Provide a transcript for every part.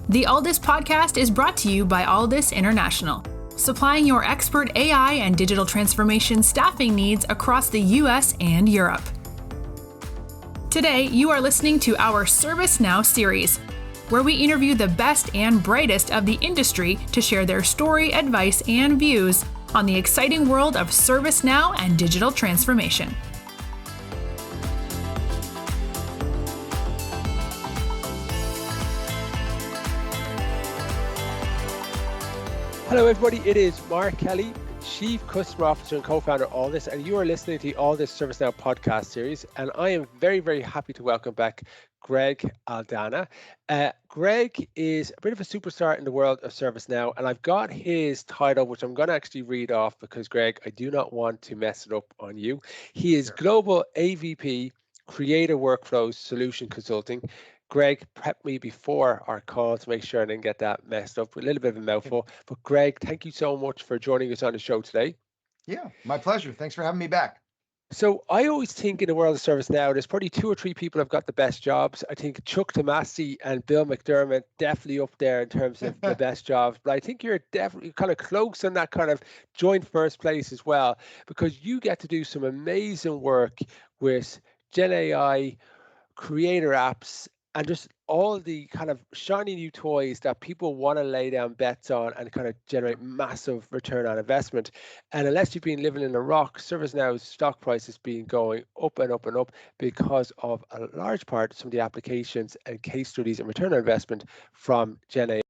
The Alldus podcast is brought to you by Alldus International, supplying your expert AI and digital transformation staffing needs across the US and Europe. Today, you are listening to our ServiceNow series, where we interview the best and brightest of the industry to share their story, advice, and views on the exciting world of ServiceNow and digital transformation. Hello everybody, it is Mark Kelly, Chief Customer Officer and co-founder of Alldus, and you are listening to the Alldus ServiceNow podcast series, and I am very, very happy to welcome back Gregg Aldana. Gregg is a bit of a superstar in the world of ServiceNow, and I've got his title, which I'm going to actually read off because, Gregg, I do not want to mess it up on you. He is Global AVP, Creator Workflows Solution Consulting. Gregg prepped me before our call to make sure I didn't get that messed up. A little bit of a mouthful. But Gregg, thank you so much for joining us on the show today. Yeah, my pleasure. Thanks for having me back. So I always think in the world of ServiceNow, there's probably 2 or 3 people have got the best jobs. I think Chuck Tomasi and Bill McDermott definitely up there in terms of the best jobs. But I think you're definitely kind of close on that kind of joint first place as well, because you get to do some amazing work with Gen AI, creator apps, and just all the kind of shiny new toys that people want to lay down bets on and kind of generate massive return on investment. And unless you've been living in a rock, ServiceNow's stock price has been going up and up and up because of a large part of some of the applications and case studies and return on investment from Gen AI.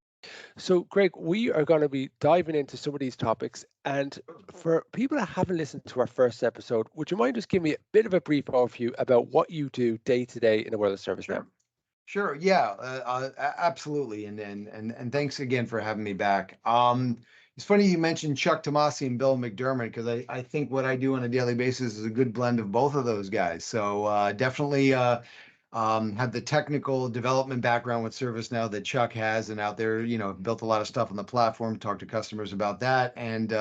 So, Gregg, we are going to be diving into some of these topics. And for people that haven't listened to our first episode, would you mind just giving me a bit of a brief overview about what you do day to day in the world of ServiceNow? Sure. Yeah, absolutely. And thanks again for having me back. It's funny you mentioned Chuck Tomasi and Bill McDermott, because I think what I do on a daily basis is a good blend of both of those guys. So definitely have the technical development background with ServiceNow that Chuck has, and out there, built a lot of stuff on the platform, talk to customers about that. And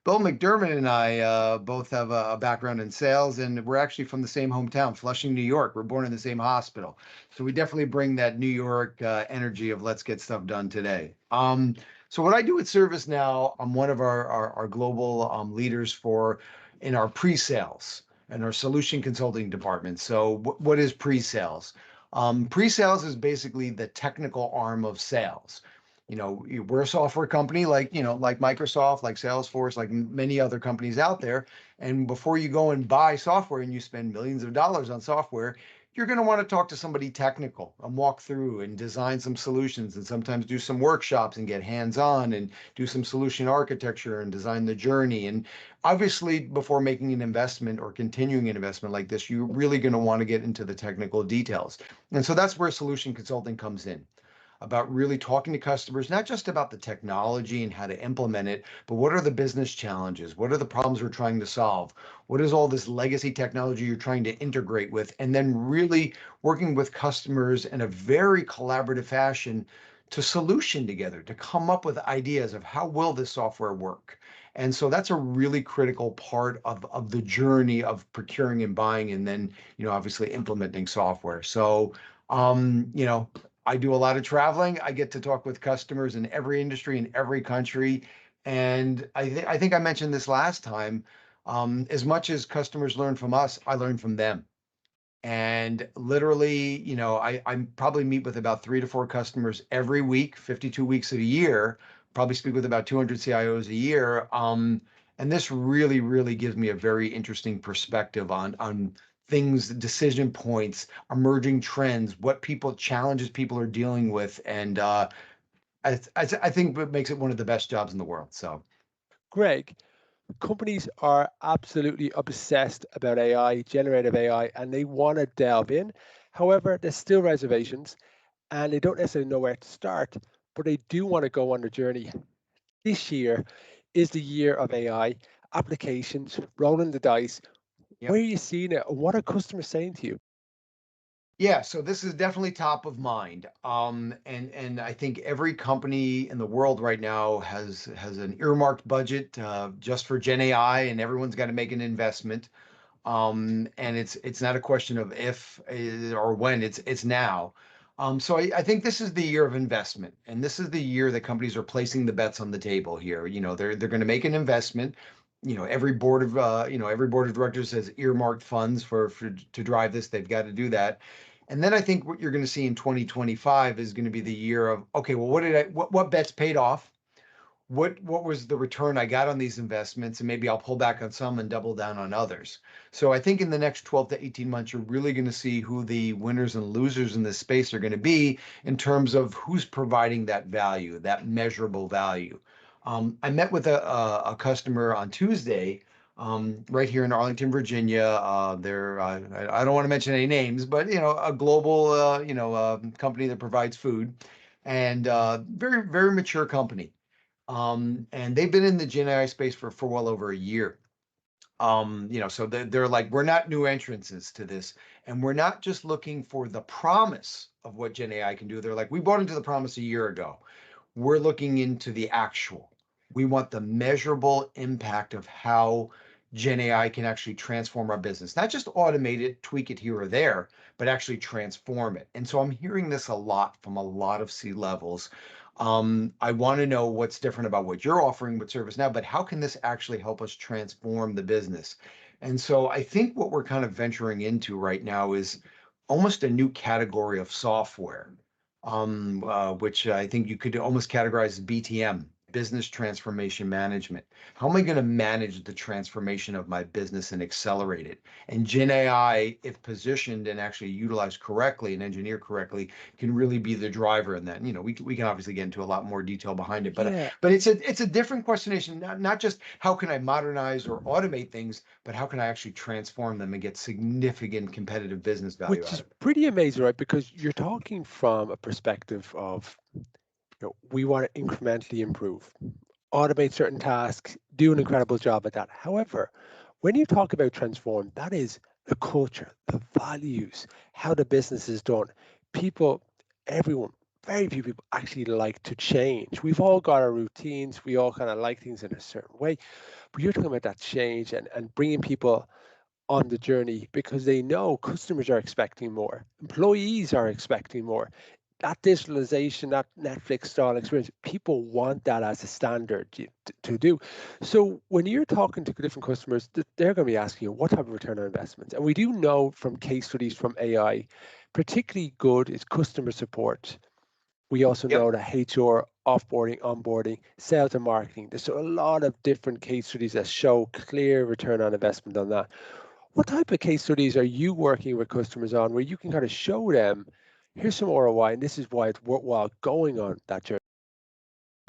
Bill McDermott and I both have a background in sales, and we're actually from the same hometown, Flushing, New York. We're born in the same hospital. So we definitely bring that New York energy of let's get stuff done today. So what I do at ServiceNow, I'm one of our global leaders in our pre-sales and our solution consulting department. So what is pre-sales? Pre-sales is basically the technical arm of sales. We're a software company like Microsoft, like Salesforce, like many other companies out there. And before you go and buy software and you spend millions of dollars on software, you're going to want to talk to somebody technical and walk through and design some solutions, and sometimes do some workshops and get hands-on and do some solution architecture and design the journey. And obviously, before making an investment or continuing an investment like this, you're really going to want to get into the technical details. And so that's where solution consulting comes in, about really talking to customers, not just about the technology and how to implement it, but what are the business challenges? What are the problems we're trying to solve? What is all this legacy technology you're trying to integrate with? And then really working with customers in a very collaborative fashion to solution together, to come up with ideas of how will this software work. And so that's a really critical part of the journey of procuring and buying, and then, obviously implementing software. So, I do a lot of traveling. I get to talk with customers in every industry, in every country. And I think I mentioned this last time, as much as customers learn from us, I learn from them. And literally, I probably meet with about 3 to 4 customers every week, 52 weeks of a year, probably speak with about 200 CIOs a year. And this really, really gives me a very interesting perspective on things, decision points, emerging trends, what challenges people are dealing with. And I think it makes it one of the best jobs in the world. So, Gregg, companies are absolutely obsessed about AI, generative AI, and they want to delve in. However, there's still reservations, and they don't necessarily know where to start, but they do want to go on the journey. This year is the year of AI, applications, rolling the dice. yep. Where are you seeing it? What are customers saying to you? Yeah, so this is definitely top of mind. And I think every company in the world right now has an earmarked budget just for Gen AI, and everyone's got to make an investment. And it's not a question of if or when, it's now. So I think this is the year of investment, and this is the year that companies are placing the bets on the table here. They're going to make an investment. Every board of directors has earmarked funds for to drive this. They've got to do that. And then I think what you're going to see in 2025 is going to be the year of, okay, well, what bets paid off? What was the return I got on these investments? And maybe I'll pull back on some and double down on others. So I think in the next 12 to 18 months, you're really going to see who the winners and losers in this space are going to be in terms of who's providing that value, that measurable value. I met with a customer on Tuesday, right here in Arlington, Virginia. I don't want to mention any names, but a global company that provides food, and very very mature company. And they've been in the Gen AI space for well over a year. So they're like, we're not new entrants to this, and we're not just looking for the promise of what Gen AI can do. They're like, we bought into the promise a year ago. We're looking into the actual. We want the measurable impact of how Gen AI can actually transform our business, not just automate it, tweak it here or there, but actually transform it. And so I'm hearing this a lot from a lot of C-levels. I want to know what's different about what you're offering with ServiceNow, but how can this actually help us transform the business? And so I think what we're kind of venturing into right now is almost a new category of software, which I think you could almost categorize as BTM, business transformation management. How am I going to manage the transformation of my business and accelerate it? And Gen AI, if positioned and actually utilized correctly and engineered correctly, can really be the driver in that. We can obviously get into a lot more detail behind it, Yeah, but it's a different questionation, not just how can I modernize or automate things, but how can I actually transform them and get significant competitive business value which out is of it? pretty amazing, right? Because you're talking from a perspective of, we want to incrementally improve, automate certain tasks, do an incredible job at that. However, when you talk about transform, that is the culture, the values, how the business is done. People, everyone, very few people actually like to change. We've all got our routines. We all kind of like things in a certain way. But you're talking about that change and bringing people on the journey because they know customers are expecting more, employees are expecting more. That digitalization, that Netflix style experience, people want that as a standard to do. So when you're talking to different customers, they're going to be asking you what type of return on investments. And we do know from case studies from AI, particularly good is customer support. We also Yep. know that HR, offboarding, onboarding, sales and marketing. There's a lot of different case studies that show clear return on investment on that. What type of case studies are you working with customers on where you can kind of show them, here's some ROI, and this is why it's worthwhile going on that journey?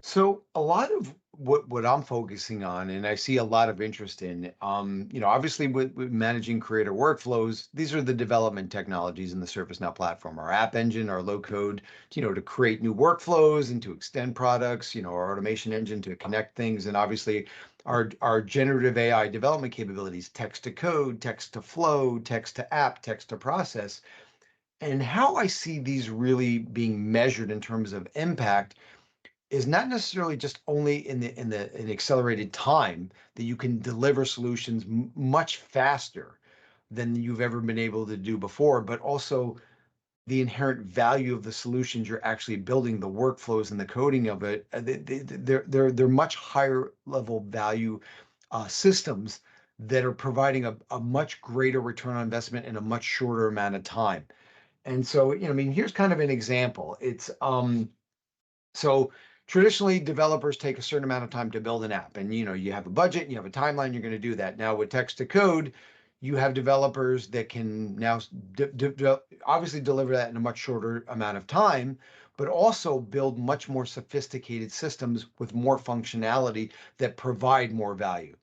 So a lot of what I'm focusing on, and I see a lot of interest in, obviously with managing creator workflows, these are the development technologies in the ServiceNow platform, our app engine, our low code, to create new workflows and to extend products, our automation engine to connect things, and obviously our generative AI development capabilities, text to code, text to flow, text to app, text to process. And how I see these really being measured in terms of impact is not necessarily just only in accelerated time that you can deliver solutions much faster than you've ever been able to do before, but also the inherent value of the solutions you're actually building, the workflows and the coding of it. They're much higher level value systems that are providing a much greater return on investment in a much shorter amount of time. And so, I mean, here's kind of an example. It's so traditionally, developers take a certain amount of time to build an app, and you have a budget, you have a timeline, you're going to do that. Now with text to code, you have developers that can now obviously deliver that in a much shorter amount of time, but also build much more sophisticated systems with more functionality that provide more value.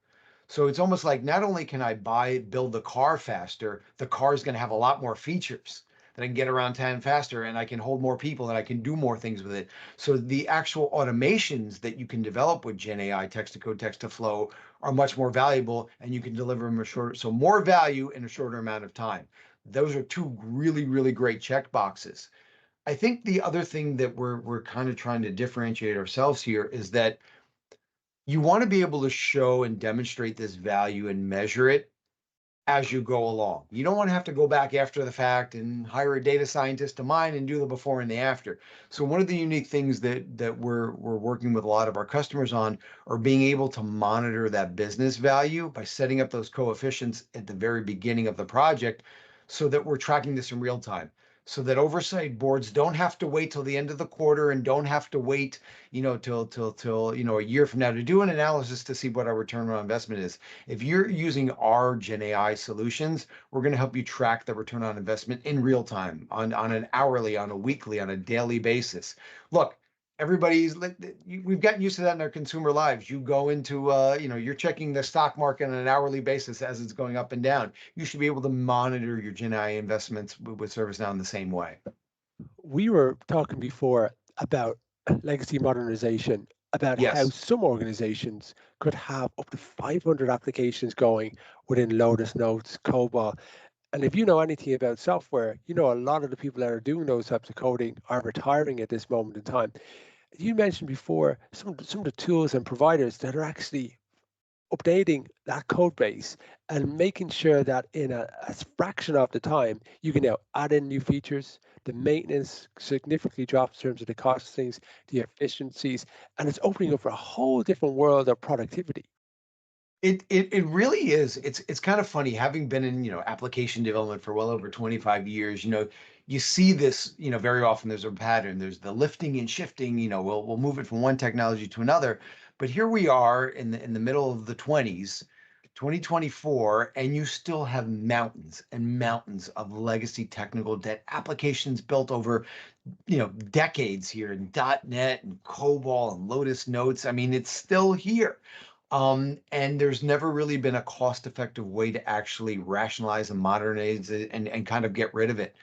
So it's almost like not only can I build the car faster, the car is going to have a lot more features that I can get around town faster, and I can hold more people and I can do more things with it. So the actual automations that you can develop with Gen AI, text to code, text to flow, are much more valuable, and you can deliver them so more value in a shorter amount of time. Those are two really, really great check boxes. I think the other thing that we're kind of trying to differentiate ourselves here is that you want to be able to show and demonstrate this value and measure it as you go along. You don't want to have to go back after the fact and hire a data scientist to mine and do the before and the after. So one of the unique things that we're working with a lot of our customers on are being able to monitor that business value by setting up those coefficients at the very beginning of the project so that we're tracking this in real time. So that oversight boards don't have to wait till the end of the quarter and don't have to wait, till a year from now to do an analysis to see what our return on investment is. If you're using our Gen AI solutions, we're going to help you track the return on investment in real time, on an hourly, on a weekly, on a daily basis. Look, we've gotten used to that in our consumer lives. You go into, you're checking the stock market on an hourly basis as it's going up and down. You should be able to monitor your Gen AI investments with ServiceNow in the same way. We were talking before about legacy modernization, about how Yes. some organizations could have up to 500 applications going within Lotus Notes, COBOL. And if you know anything about software, you know a lot of the people that are doing those types of coding are retiring at this moment in time. You mentioned before some of the tools and providers that are actually updating that code base and making sure that in a fraction of the time you can now add in new features. The maintenance significantly drops in terms of the costings, the efficiencies, and it's opening up for a whole different world of productivity. It really is. It's kind of funny having been in, application development for well over 25 years. You see this, very often there's a pattern. There's the lifting and shifting, we'll move it from one technology to another. But here we are in the middle of the 2024, and you still have mountains and mountains of legacy technical debt applications built over, decades here in .NET and COBOL and Lotus Notes. I mean, it's still here. And there's never really been a cost-effective way to actually rationalize and modernize it and kind of get rid of it.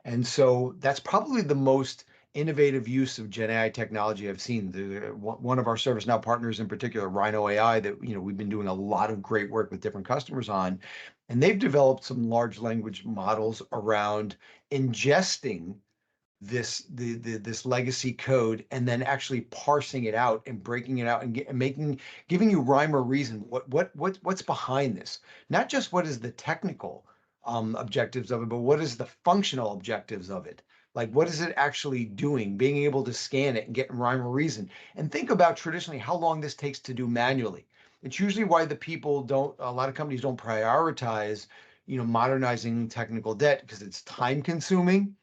And so that's probably the most innovative use of Gen AI technology I've seen. One of our ServiceNow partners in particular, Rhino AI, that we've been doing a lot of great work with different customers on, and they've developed some large language models around ingesting this legacy code and then actually parsing it out and breaking it out and giving you rhyme or reason what's behind this, not just what is the technical objectives of it, but what is the functional objectives of it. Like, what is it actually doing, being able to scan it and get rhyme or reason. And think about traditionally how long this takes to do manually. It's usually why a lot of companies don't prioritize modernizing technical debt, because it's time consuming,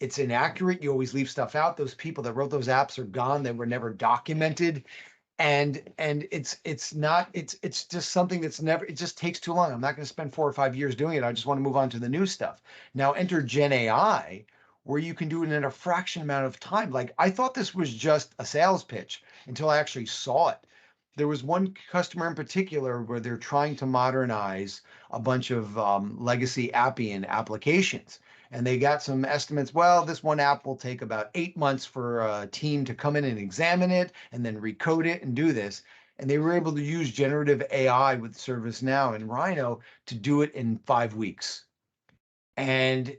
it's inaccurate. You always leave stuff out. Those people that wrote those apps are gone. They were never documented. And it's just something that's never, it just takes too long. I'm not going to spend 4 or 5 years doing it. I just want to move on to the new stuff. Now enter Gen AI, where you can do it in a fraction amount of time. Like, I thought this was just a sales pitch until I actually saw it. There was one customer in particular where they're trying to modernize a bunch of legacy Appian applications. And they got some estimates. Well, this one app will take about 8 months for a team to come in and examine it and then recode it and do this. And they were able to use generative AI with ServiceNow and Rhino to do it in 5 weeks. And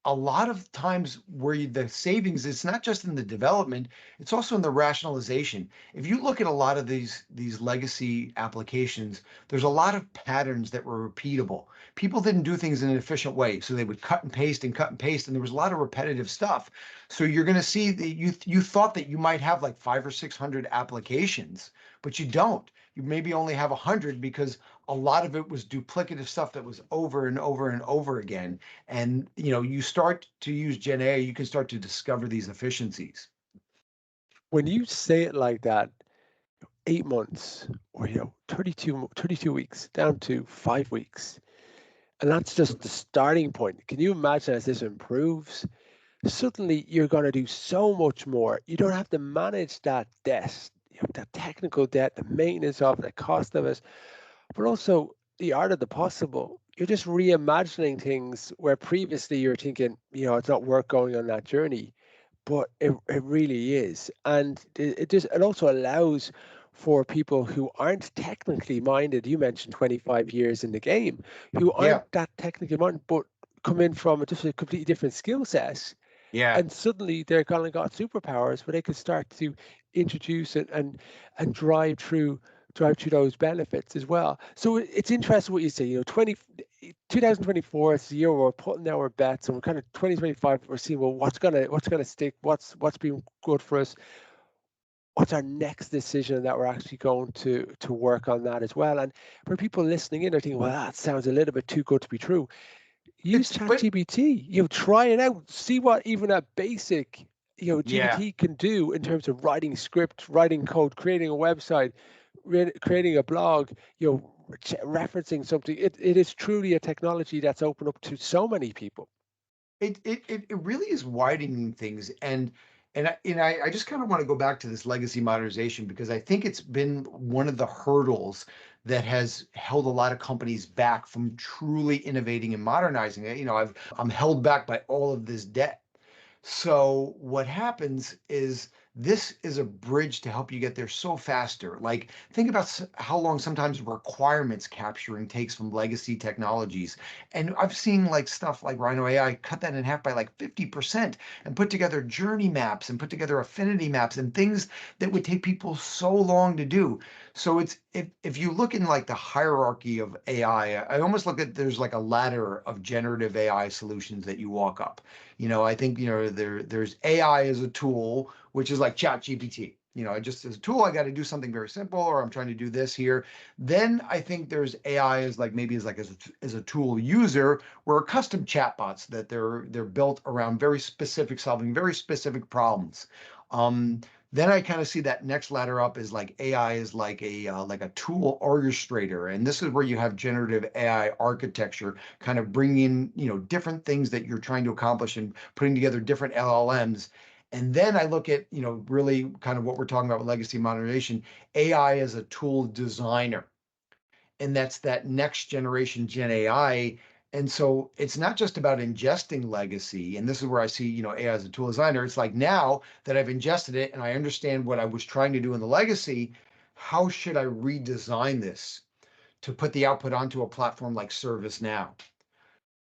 a lot of times where the savings, it's not just in the development, it's also in the rationalization. If you look at a lot of these legacy applications, there's a lot of patterns that were repeatable. People didn't do things in an efficient way, so they would cut and paste and cut and paste, and there was a lot of repetitive stuff. So you're going to see that you thought that you might have like 500 or 600 applications, but you don't. You maybe only have 100 because a lot of it was duplicative stuff that was over and over and over again. And you start to use Gen AI, you can start to discover these efficiencies. When you say it like that, 8 months or 32 weeks down to 5 weeks, and that's just the starting point. Can you imagine as this improves, suddenly you're going to do so much more. You don't have to manage that debt, that technical debt, the maintenance of it, the cost of it, but also the art of the possible. You're just reimagining things where previously you're thinking, it's not worth going on that journey, but it really is. And it also allows for people who aren't technically minded. You mentioned 25 years in the game, who aren't that technically minded, but come in from just a completely different skill set. Yeah. And suddenly they're kind of got superpowers where they can start to introduce it and drive through those benefits as well. So it's interesting what you say, 2024 is the year where we're putting our bets, and we're kind of 2025. We're seeing, well, what's gonna stick, what's been good for us, what's our next decision that we're actually going to work on that as well. And for people listening in, they're thinking, well, that sounds a little bit too good to be true. Use ChatGPT. Try it out. See what even a basic GPT can do in terms of writing script, writing code, creating a website, creating a blog. Referencing something. It is truly a technology that's open up to so many people. It really is widening things, and I just kind of want to go back to this legacy modernization, because I think it's been one of the hurdles that has held a lot of companies back from truly innovating and modernizing it. I'm held back by all of this debt. So what happens is, this is a bridge to help you get there so faster. Like, think about how long sometimes requirements capturing takes from legacy technologies. And I've seen like stuff like Rhino AI cut that in half by like 50% and put together journey maps and put together affinity maps and things that would take people so long to do. So it's, if you look in like the hierarchy of AI, I almost look at, there's like a ladder of generative AI solutions that you walk up. I think, there's AI as a tool, which is like ChatGPT. Just as a tool, I got to do something very simple, or I'm trying to do this here. Then I think there's AI as like, maybe as a tool user, where custom chatbots that they're built around very specific, solving very specific problems. Then I kind of see that next ladder up is like AI is like a tool orchestrator, and this is where you have generative AI architecture, kind of bringing in different things that you're trying to accomplish and putting together different LLMs. And then I look at really kind of what we're talking about with legacy modernization, AI as a tool designer, and that's that next generation Gen AI. And so it's not just about ingesting legacy. And this is where I see, AI as a tool designer. It's like, now that I've ingested it and I understand what I was trying to do in the legacy, how should I redesign this to put the output onto a platform like ServiceNow?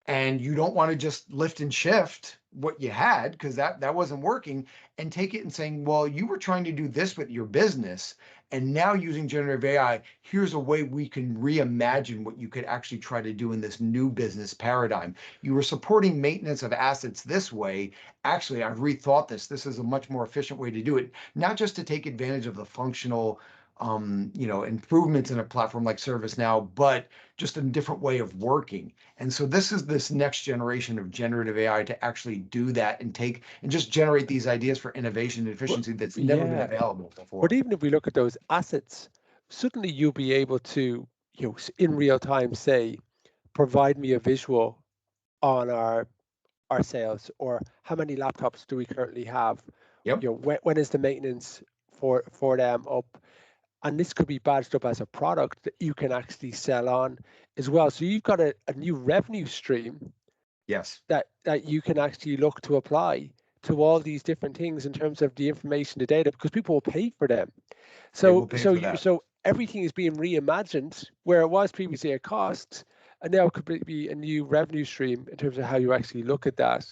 And you don't want to just lift and shift what you had, because that wasn't working, and take it and saying, well, you were trying to do this with your business, and now using generative AI, here's a way we can reimagine what you could actually try to do in this new business paradigm. You were supporting maintenance of assets this way. Actually, I've rethought this. This is a much more efficient way to do it, not just to take advantage of the functional improvements in a platform like ServiceNow, but just a different way of working. And so this is this next generation of generative AI to actually do that and just generate these ideas for innovation and efficiency that's never been available before. But even if we look at those assets, suddenly you'll be able to, in real time say, provide me a visual on our sales, or how many laptops do we currently have? Yep. When is the maintenance for them up? And this could be badged up as a product that you can actually sell on as well. So you've got a new revenue stream. Yes. That you can actually look to apply to all these different things in terms of the information, the data, because people will pay for them. So everything is being reimagined, where it was previously a cost, and now it could be a new revenue stream in terms of how you actually look at that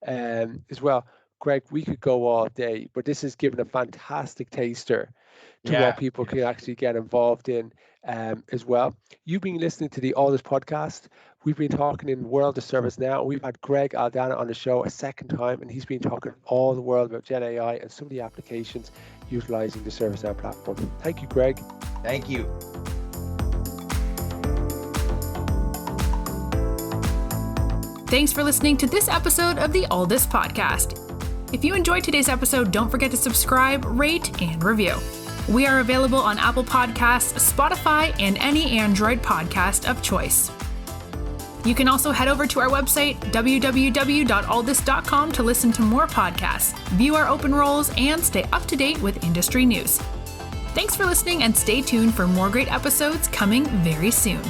as well. Greg, we could go all day, but this has given a fantastic taster to what people can actually get involved in as well. You've been listening to the Alldus podcast. We've been talking in the world of ServiceNow. We've had Gregg Aldana on the show a second time, and he's been talking all the world about Gen AI and some of the applications utilizing the ServiceNow platform. Thank you, Greg. Thank you. Thanks for listening to this episode of the Alldus podcast. If you enjoyed today's episode, don't forget to subscribe, rate, and review. We are available on Apple Podcasts, Spotify, and any Android podcast of choice. You can also head over to our website, www.alldus.com, to listen to more podcasts, view our open roles, and stay up to date with industry news. Thanks for listening, and stay tuned for more great episodes coming very soon.